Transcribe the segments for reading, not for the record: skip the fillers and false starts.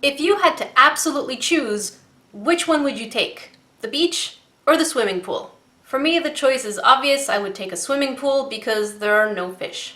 If you had to absolutely choose, which one would you take? The beach or the swimming pool? For me, the choice is obvious. I would take a swimming pool because there are no fish.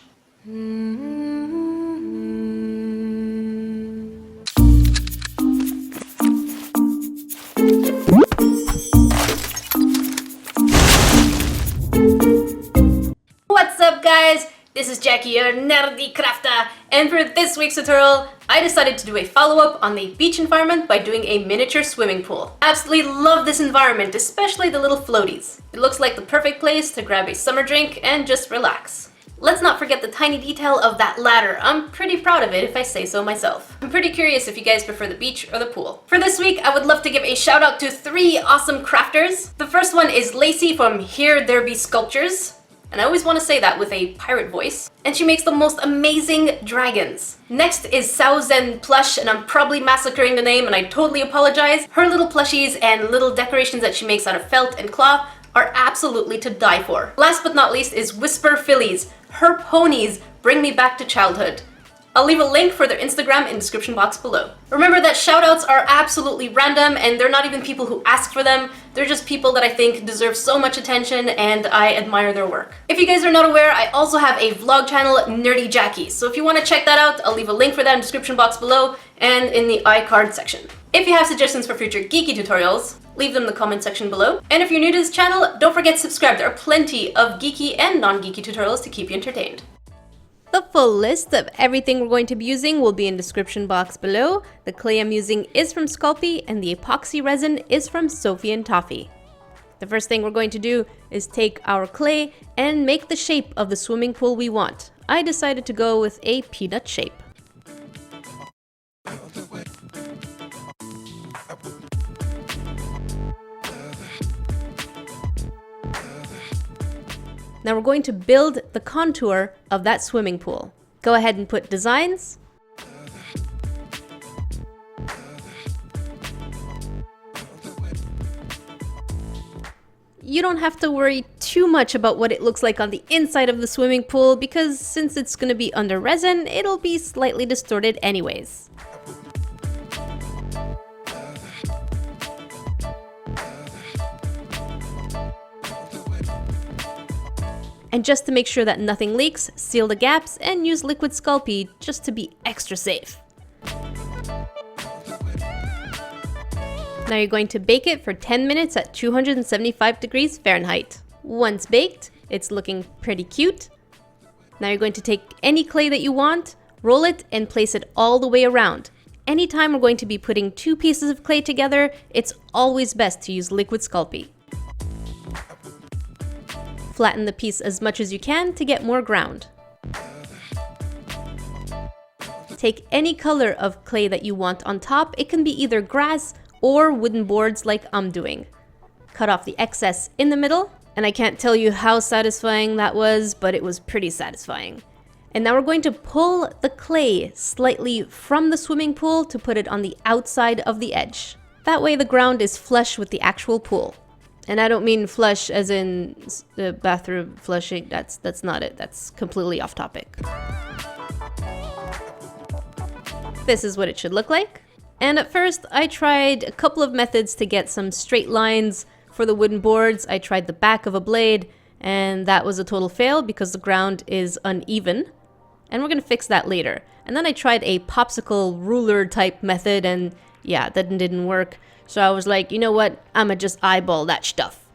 What's up, guys? This is Jackie, your Nerdecrafter, and for this week's tutorial, I decided to do a follow-up on the beach environment by doing a miniature swimming pool. Absolutely love this environment, especially the little floaties. It looks like the perfect place to grab a summer drink and just relax. Let's not forget the tiny detail of that ladder. I'm pretty proud of it if I say so myself. I'm pretty curious if you guys prefer the beach or the pool. For this week, I would love to give a shout out to 3 awesome crafters. The first one is Lacey from Here There Be Sculptures. And I always want to say that with a pirate voice. And she makes the most amazing dragons. Next is Sao Zen Plush, and I'm probably massacring the name and I totally apologize. Her little plushies and little decorations that she makes out of felt and cloth are absolutely to die for. Last but not least is Whisper Fillies. Her ponies bring me back to childhood. I'll leave a link for their Instagram in the description box below. Remember that shoutouts are absolutely random and they're not even people who ask for them. They're just people that I think deserve so much attention and I admire their work. If you guys are not aware, I also have a vlog channel, Nerdy Jackie. So if you want to check that out, I'll leave a link for that in the description box below and in the iCard section. If you have suggestions for future geeky tutorials, leave them in the comment section below. And if you're new to this channel, don't forget to subscribe. There are plenty of geeky and non-geeky tutorials to keep you entertained. The full list of everything we're going to be using will be in the description box below. The clay I'm using is from Sculpting and the epoxy resin is from Sophie and Toffee. The first thing we're going to do is take our clay and make the shape of the swimming pool we want. I decided to go with a peanut shape. Now we're going to build the contour of that swimming pool. Go ahead and put designs. You don't have to worry too much about what it looks like on the inside of the swimming pool because since it's going to be under resin, it'll be slightly distorted anyways. And just to make sure that nothing leaks, seal the gaps and use liquid Sculpey just to be extra safe. Now you're going to bake it for 10 minutes at 275 degrees Fahrenheit. Once baked, it's looking pretty cute. Now you're going to take any clay that you want, roll it and place it all the way around. Anytime we're going to be putting 2 pieces of clay together, it's always best to use liquid Sculpey. Flatten the piece as much as you can to get more ground. Take any color of clay that you want on top. It can be either grass or wooden boards like I'm doing. Cut off the excess in the middle, and I can't tell you how satisfying that was, but it was pretty satisfying. And now we're going to pull the clay slightly from the swimming pool to put it on the outside of the edge. That way the ground is flush with the actual pool. And I don't mean flush as in the bathroom flushing, that's not it, that's completely off topic. This is what it should look like. And at first I tried a couple of methods to get some straight lines for the wooden boards. I tried the back of a blade and that was a total fail because the ground is uneven. And we're gonna fix that later. And then I tried a popsicle ruler type method and yeah, that didn't work. So I was like, you know what, I'ma just eyeball that stuff.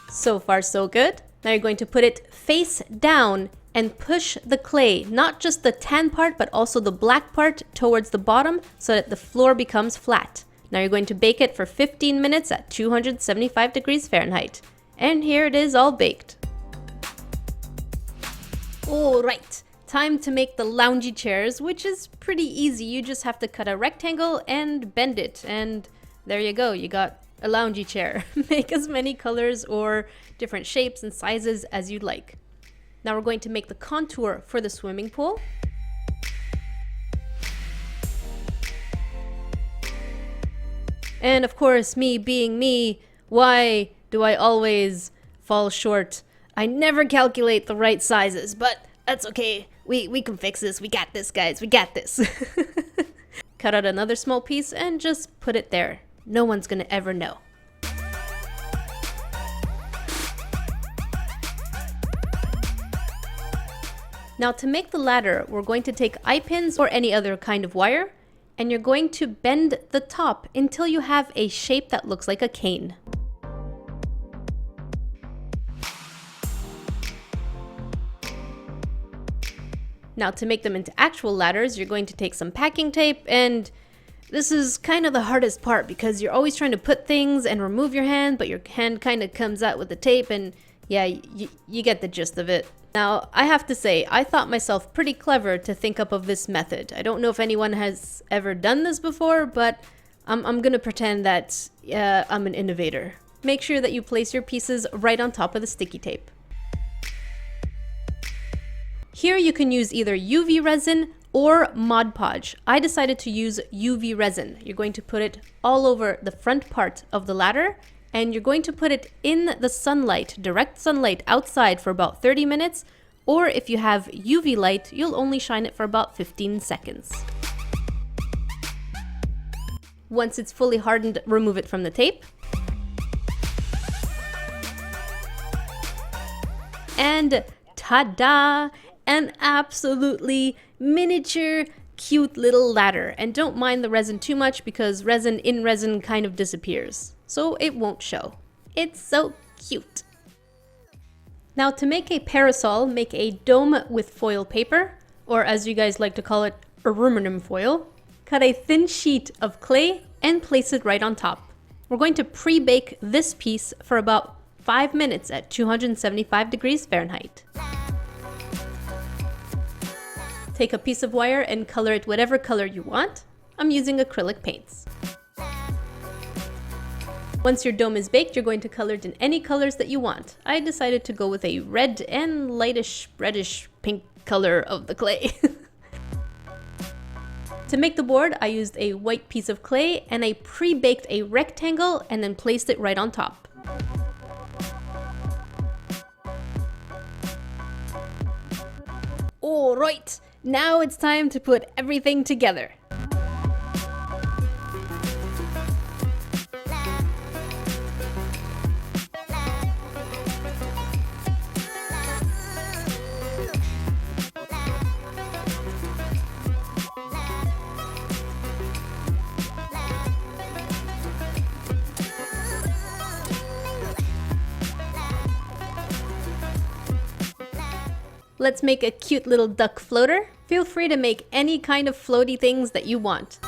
So far so good. Now you're going to put it face down and push the clay, not just the tan part, but also the black part towards the bottom so that the floor becomes flat. Now you're going to bake it for 15 minutes at 275 degrees Fahrenheit. And here it is all baked. Alright, time to make the loungy chairs, which is pretty easy. You just have to cut a rectangle and bend it. And there you go, you got a loungy chair. Make as many colors or different shapes and sizes as you'd like. Now we're going to make the contour for the swimming pool. And of course, me being me, why do I always fall short? I never calculate the right sizes, but that's okay. We can fix this. We got this, guys. We got this. Cut out another small piece and just put it there. No one's gonna ever know. Now to make the ladder, we're going to take eye pins or any other kind of wire, and you're going to bend the top until you have a shape that looks like a cane. Now to make them into actual ladders, you're going to take some packing tape, and this is kind of the hardest part because you're always trying to put things and remove your hand, but your hand kind of comes out with the tape, and yeah, you get the gist of it. Now, I have to say, I thought myself pretty clever to think up of this method. I don't know if anyone has ever done this before, but I'm gonna pretend that I'm an innovator. Make sure that you place your pieces right on top of the sticky tape. Here you can use either UV resin or Mod Podge. I decided to use UV resin. You're going to put it all over the front part of the ladder, and you're going to put it in the sunlight, direct sunlight outside for about 30 minutes, or if you have UV light, you'll only shine it for about 15 seconds. Once it's fully hardened, remove it from the tape. And ta-da! An absolutely miniature, cute little ladder. And don't mind the resin too much because resin in resin kind of disappears, so it won't show. It's so cute. Now to make a parasol, make a dome with foil paper, or as you guys like to call it, aluminum foil. Cut a thin sheet of clay and place it right on top. We're going to pre-bake this piece for about 5 minutes at 275 degrees Fahrenheit. Take a piece of wire and color it whatever color you want. I'm using acrylic paints. Once your dome is baked, you're going to color it in any colors that you want. I decided to go with a red and lightish reddish pink color of the clay. To make the board, I used a white piece of clay and I pre-baked a rectangle and then placed it right on top. All right. Now it's time to put everything together. Let's make a cute little duck floater. Feel free to make any kind of floaty things that you want.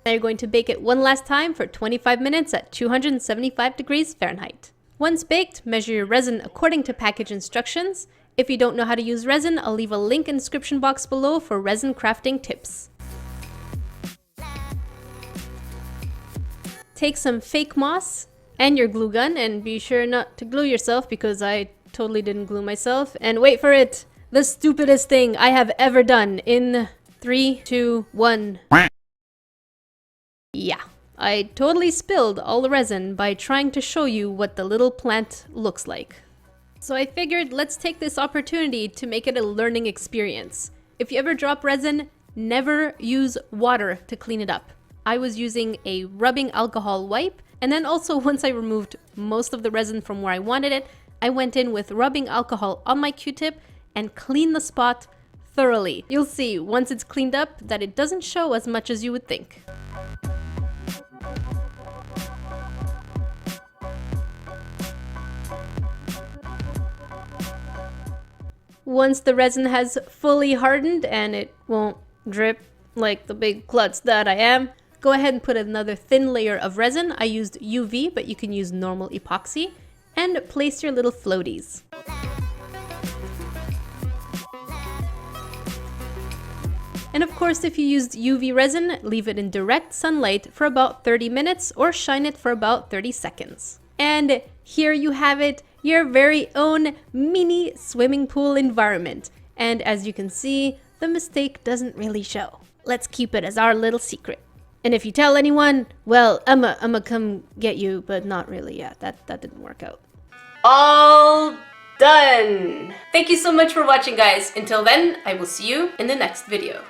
Now you're going to bake it one last time for 25 minutes at 275 degrees Fahrenheit. Once baked, measure your resin according to package instructions. If you don't know how to use resin, I'll leave a link in the description box below for resin crafting tips. Take some fake moss and your glue gun, and be sure not to glue yourself because I totally didn't glue myself. And wait for it, the stupidest thing I have ever done in 3, 2, 1. Yeah, I totally spilled all the resin by trying to show you what the little plant looks like. So I figured let's take this opportunity to make it a learning experience. If you ever drop resin, never use water to clean it up. I was using a rubbing alcohol wipe, and then also once I removed most of the resin from where I wanted it, I went in with rubbing alcohol on my Q-tip and cleaned the spot thoroughly. You'll see once it's cleaned up that it doesn't show as much as you would think. Once the resin has fully hardened and it won't drip like the big klutz that I am, go ahead and put another thin layer of resin. I used UV, but you can use normal epoxy, and place your little floaties. And of course, if you used UV resin, leave it in direct sunlight for about 30 minutes or shine it for about 30 seconds. And here you have it, your very own mini swimming pool environment. And as you can see, the mistake doesn't really show. Let's keep it as our little secret. And if you tell anyone, well, I'ma come get you, but not really. Yeah, that didn't work out. All done. Thank you so much for watching, guys. Until then, I will see you in the next video.